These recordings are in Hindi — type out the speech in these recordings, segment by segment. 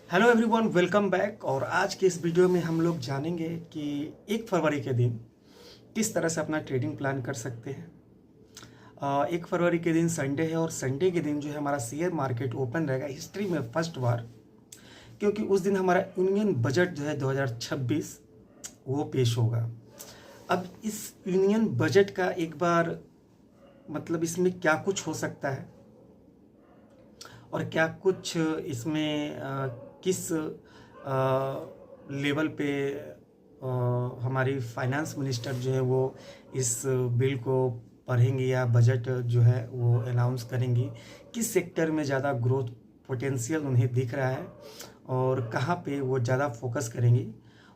Hello everyone, welcome back. और आज के इस वीडियो में हम लोग जानेंगे कि 1 फरवरी के दिन किस तरह से अपना ट्रेडिंग प्लान कर सकते हैं। 1 फरवरी के दिन संडे है और संडे के दिन जो है हमारा शेयर मार्केट ओपन रहेगा हिस्ट्री में फर्स्ट बार, क्योंकि उस दिन हमारा यूनियन बजट जो है 2026 वो पेश होगा। अब इस यूनियन बजट का एक बार मतलब इसमें क्या कुछ हो सकता है और क्या कुछ इसमें किस लेवल पे हमारी फाइनेंस मिनिस्टर जो है वो इस बिल को पढ़ेंगी या बजट जो है वो अनाउंस करेंगी, किस सेक्टर में ज़्यादा ग्रोथ पोटेंशियल उन्हें दिख रहा है और कहाँ पे वो ज़्यादा फोकस करेंगी,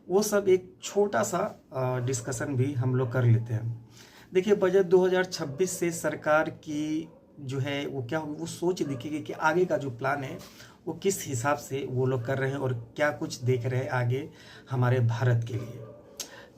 वो सब एक छोटा सा डिस्कशन भी हम लोग कर लेते हैं। देखिए, बजट 2026 से सरकार की जो है वो क्या होगी, वो सोच दिखेगी कि आगे का जो प्लान है वो किस हिसाब से वो लोग कर रहे हैं और क्या कुछ देख रहे हैं आगे हमारे भारत के लिए।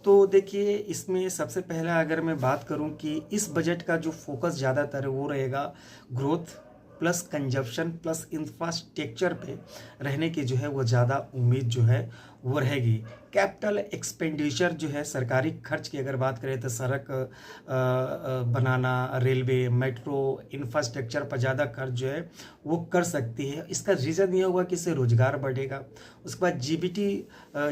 तो देखिए, इसमें सबसे पहला अगर मैं बात करूं कि इस बजट का जो फोकस ज़्यादातर वो रहेगा growth plus consumption plus infrastructure पे रहने की जो है वो ज़्यादा उम्मीद जो है वो रहेगी। कैपिटल एक्सपेंडिचर जो है सरकारी खर्च की अगर बात करें तो सड़क बनाना, रेलवे, मेट्रो इंफ्रास्ट्रक्चर पर ज़्यादा खर्च जो है वो कर सकती है। इसका रीज़न ये होगा कि इससे रोजगार बढ़ेगा, उसके बाद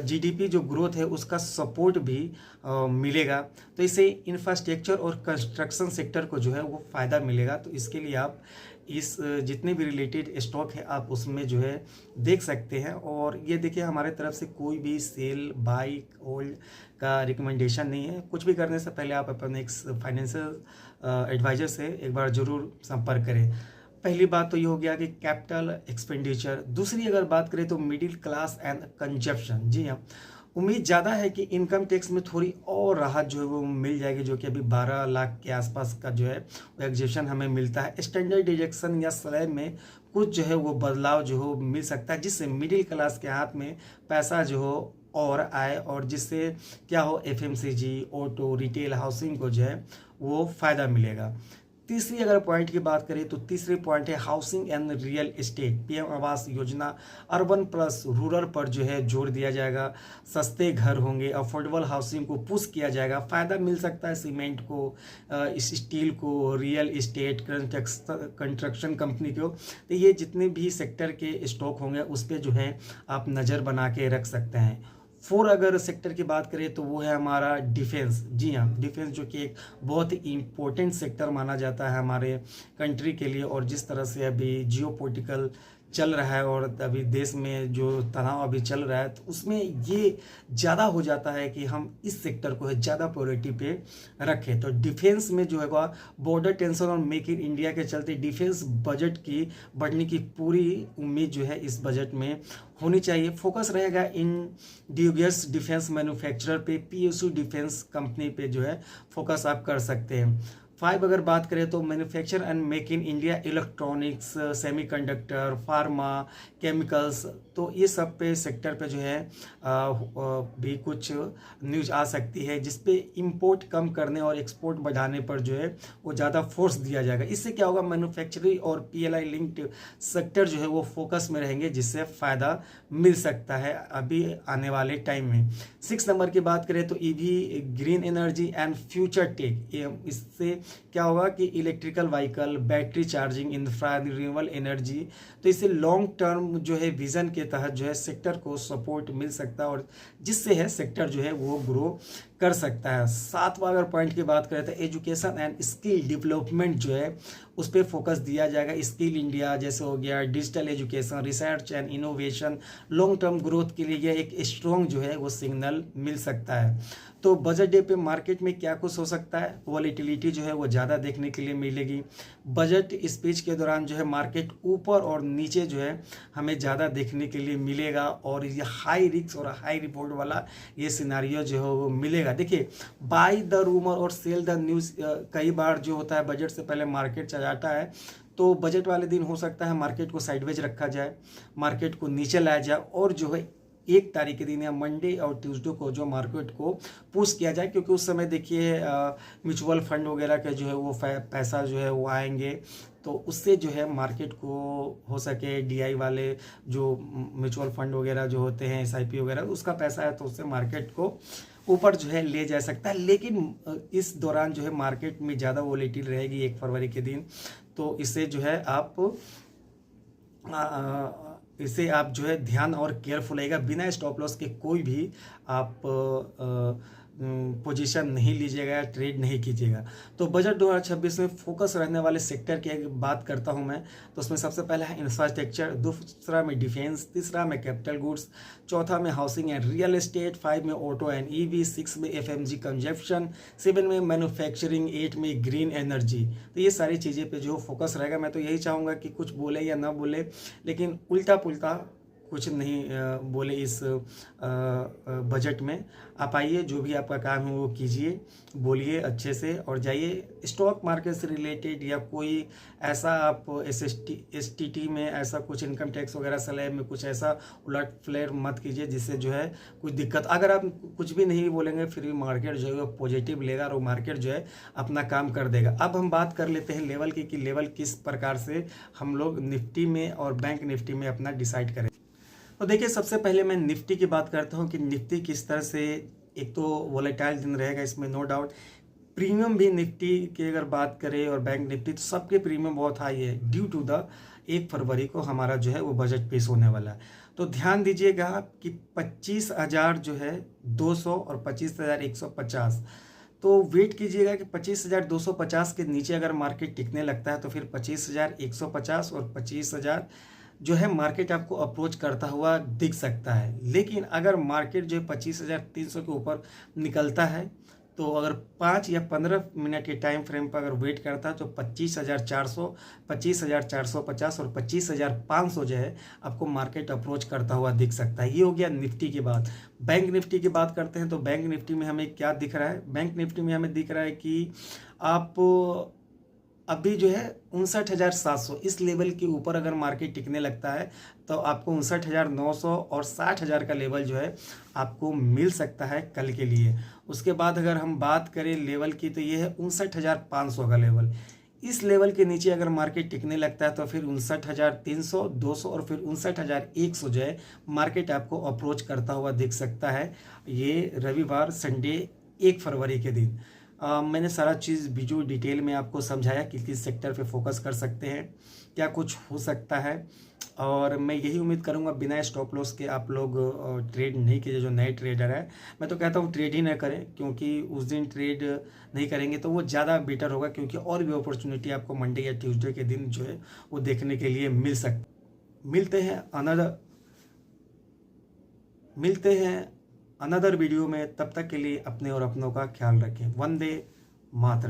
जीडीपी जो ग्रोथ है उसका सपोर्ट भी मिलेगा। तो इससे इंफ्रास्ट्रक्चर और कंस्ट्रक्शन सेक्टर को जो है वो फ़ायदा मिलेगा। तो इसके लिए आप इस जितने भी रिलेटेड स्टॉक है आप उसमें जो है देख सकते हैं। और ये देखिए, हमारे तरफ से कोई भी सेल बाई होल्ड का रिकमेंडेशन नहीं है। कुछ भी करने से पहले आप अपने एक फाइनेंशियल एडवाइजर से एक बार ज़रूर संपर्क करें। पहली बात तो ये हो गया कि कैपिटल एक्सपेंडिचर। दूसरी अगर बात करें तो मिडिल क्लास एंड कंजप्शन। जी हाँ, उम्मीद ज़्यादा है कि इनकम टैक्स में थोड़ी और राहत जो है वो मिल जाएगी, जो कि अभी 12 लाख के आसपास का जो है वो एग्जेप्शन हमें मिलता है। स्टैंडर्ड डिडक्शन या स्लैब में कुछ जो है वो बदलाव जो हो मिल सकता है, जिससे मिडिल क्लास के हाथ में पैसा जो हो और आए और जिससे क्या हो एफएमसीजी, ऑटो, रिटेल, हाउसिंग को जो है वो फ़ायदा मिलेगा। तीसरी अगर पॉइंट की बात करें तो तीसरी पॉइंट है housing and real estate. PM Awas Yojana urban plus rural पर जो है जोर दिया जाएगा। सस्ते घर होंगे, अफोर्डेबल हाउसिंग को पुश किया जाएगा। फ़ायदा मिल सकता है सीमेंट को, इस स्टील को, रियल एस्टेट, कंस्ट्रक्शन कंपनी को। तो ये जितने भी सेक्टर के स्टॉक होंगे उस पर जो है आप नज़र बना के रख सकते हैं। 4 अगर सेक्टर की बात करें तो वो है हमारा डिफेंस। जी हाँ, डिफेंस जो कि एक बहुत ही इम्पोर्टेंट सेक्टर माना जाता है हमारे कंट्री के लिए। और जिस तरह से अभी जियोपॉलिटिकल चल रहा है और अभी देश में जो तनाव अभी चल रहा है, तो उसमें ये ज़्यादा हो जाता है कि हम इस सेक्टर को ज़्यादा प्रायोरिटी पे रखें। तो डिफेंस में जो है बॉर्डर टेंशन और मेक इन इंडिया के चलते डिफेंस बजट की बढ़ने की पूरी उम्मीद जो है इस बजट में होनी चाहिए। फोकस रहेगा इंडिजियस डिफेंस मैन्युफैक्चरर पे, पीएसयू डिफेंस कंपनी पे जो है फोकस आप कर सकते हैं। 5 अगर बात करें तो manufacture and make in India, electronics, semiconductor, pharma, chemicals, तो ये सब पे सेक्टर पे जो है भी कुछ न्यूज आ सकती है, जिसपे इंपोर्ट कम करने और एक्सपोर्ट बढ़ाने पर जो है वो ज़्यादा फोर्स दिया जाएगा। इससे क्या होगा, मैन्युफैक्चरिंग और पीएलआई लिंक्ड सेक्टर जो है वो फोकस में रहेंगे, जिससे फ़ायदा मिल सकता है अभी आने वाले टाइम में। 6 नंबर की बात करें तो EV, green energy and future tech. इससे क्या होगा कि electrical vehicle, battery charging infra, renewable energy, तो इससे लॉन्ग टर्म जो है विजन के तहत जो है सेक्टर को सपोर्ट मिल सकता है और जिससे है सेक्टर जो है वो ग्रो कर सकता है। 7वां अगर पॉइंट की बात करें तो एजुकेशन एंड स्किल डेवलपमेंट जो है उस पर फोकस दिया जाएगा। स्किल इंडिया जैसे हो गया, digital education, research and innovation, long term growth के लिए एक स्ट्रॉन्ग जो है वो सिग्नल मिल सकता है। तो बजट डे पे मार्केट में क्या कुछ हो सकता है, वॉलेटिलिटी जो है वो ज़्यादा देखने के लिए मिलेगी। बजट स्पीच के दौरान जो है मार्केट ऊपर और नीचे जो है हमें ज़्यादा देखने के लिए मिलेगा और ये हाई रिस्क और हाई रिवॉर्ड वाला ये सिनारियो जो है वो मिलेगा। देखिए, बाय द रूमर और सेल द न्यूज़ कई बार जो होता है बजट से पहले मार्केट चढ़ाता है, तो बजट वाले दिन हो सकता है मार्केट को साइडवेज रखा जाए, मार्केट को नीचे लाया जाए और जो है 1 तारीख के दिन या मंडे और ट्यूसडे को जो मार्केट को पुश किया जाए, क्योंकि उस समय देखिए म्यूचुअल फंड वगैरह के जो है वो पैसा जो है वो आएंगे। तो उससे जो है मार्केट को हो सके डीआई वाले जो म्यूचुअल फंड वगैरह जो होते हैं, एसआईपी वगैरह, उसका पैसा है तो उससे मार्केट को ऊपर जो है ले जा सकता है। लेकिन इस दौरान जो है मार्केट में ज़्यादा वोलेटिल रहेगी 1 फरवरी के दिन, तो इसे जो है इसे आप जो है ध्यान और केयरफुल रहेगा, बिना स्टॉप लॉस के कोई भी आप पोजीशन नहीं लीजिएगा, ट्रेड नहीं कीजिएगा। तो बजट 2026 में फोकस रहने वाले सेक्टर की अगर बात करता हूं मैं, तो उसमें सबसे पहला है इंफ्रास्ट्रक्चर, दूसरा में डिफेंस, तीसरा में कैपिटल गुड्स, चौथा में हाउसिंग एंड रियल एस्टेट, 5 में ऑटो एंड ईवी, 6 में एफएमजी कंजप्शन, 7 में मैन्युफैक्चरिंग, 8 में ग्रीन एनर्जी। तो ये सारी चीज़ें पे जो फोकस रहेगा, मैं तो यही चाहूँगा कि कुछ बोले या ना बोले, लेकिन उल्टा पुल्टा कुछ नहीं बोले इस बजट में। आप आइए, जो भी आपका काम है वो कीजिए, बोलिए अच्छे से और जाइए। स्टॉक मार्केट से रिलेटेड या कोई ऐसा आप एसटीटी में ऐसा कुछ इनकम टैक्स वगैरह स्लैब में कुछ ऐसा उलट फ्लेर मत कीजिए जिससे जो है कुछ दिक्कत। अगर आप कुछ भी नहीं बोलेंगे फिर भी मार्केट जो है वो पॉजिटिव लेगा और वो मार्केट जो है अपना काम कर देगा। अब हम बात कर लेते हैं लेवल की, कि लेवल किस प्रकार से हम लोग निफ्टी में और बैंक निफ्टी में अपना डिसाइड करें। तो देखिए, सबसे पहले मैं निफ्टी की बात करता हूं कि निफ्टी किस तरह से, एक तो वोलेटाइल दिन रहेगा, इसमें नो डाउट। प्रीमियम भी निफ्टी की अगर बात करें और बैंक निफ्टी, तो सबके प्रीमियम बहुत हाई है ड्यू टू द 1 फरवरी को हमारा जो है वो बजट पेश होने वाला है। तो ध्यान दीजिएगा कि 25,000 जो है 200 और 25,150, तो वेट कीजिएगा कि 25,250 के नीचे अगर मार्केट टिकने लगता है तो फिर 25,150 और 25,000 जो है मार्केट आपको अप्रोच करता हुआ दिख सकता है। लेकिन अगर मार्केट जो है 25,300 के ऊपर निकलता है, तो अगर 5 या 15 मिनट के टाइम फ्रेम पर अगर वेट करता है तो 25,400, 25,450 और 25,500 जो है आपको मार्केट अप्रोच करता हुआ दिख सकता है। ये हो गया निफ्टी की बात। बैंक निफ्टी की बात करते हैं, तो बैंक निफ्टी में हमें क्या दिख रहा है? बैंक निफ्टी में हमें दिख रहा है कि आप अभी जो है 59,700 इस लेवल के ऊपर अगर मार्केट टिकने लगता है तो आपको 59,900 और 60,000 का लेवल जो है आपको मिल सकता है कल के लिए। उसके बाद अगर हम बात करें लेवल की, तो ये है 59,500 का लेवल। इस लेवल के नीचे अगर मार्केट टिकने लगता है तो फिर 59,300, 200 और फिर 59,100 जो है मार्केट आपको अप्रोच करता हुआ दिख सकता है। ये रविवार, संडे, 1 फरवरी के दिन। मैंने सारा चीज़ वीडियो डिटेल में आपको समझाया कि किस सेक्टर पे फोकस कर सकते हैं, क्या कुछ हो सकता है। और मैं यही उम्मीद करूंगा बिना स्टॉप लॉस के आप लोग ट्रेड नहीं कीजिए। जो नए ट्रेडर है, मैं तो कहता हूँ ट्रेड ही ना करें, क्योंकि उस दिन ट्रेड नहीं करेंगे तो वो ज़्यादा बेटर होगा, क्योंकि और भी अपॉर्चुनिटी आपको मंडे या ट्यूसडे के दिन जो है वो देखने के लिए मिलते हैं अनदर वीडियो में। तब तक के लिए अपने और अपनों का ख्याल रखें। वंदे मातरम।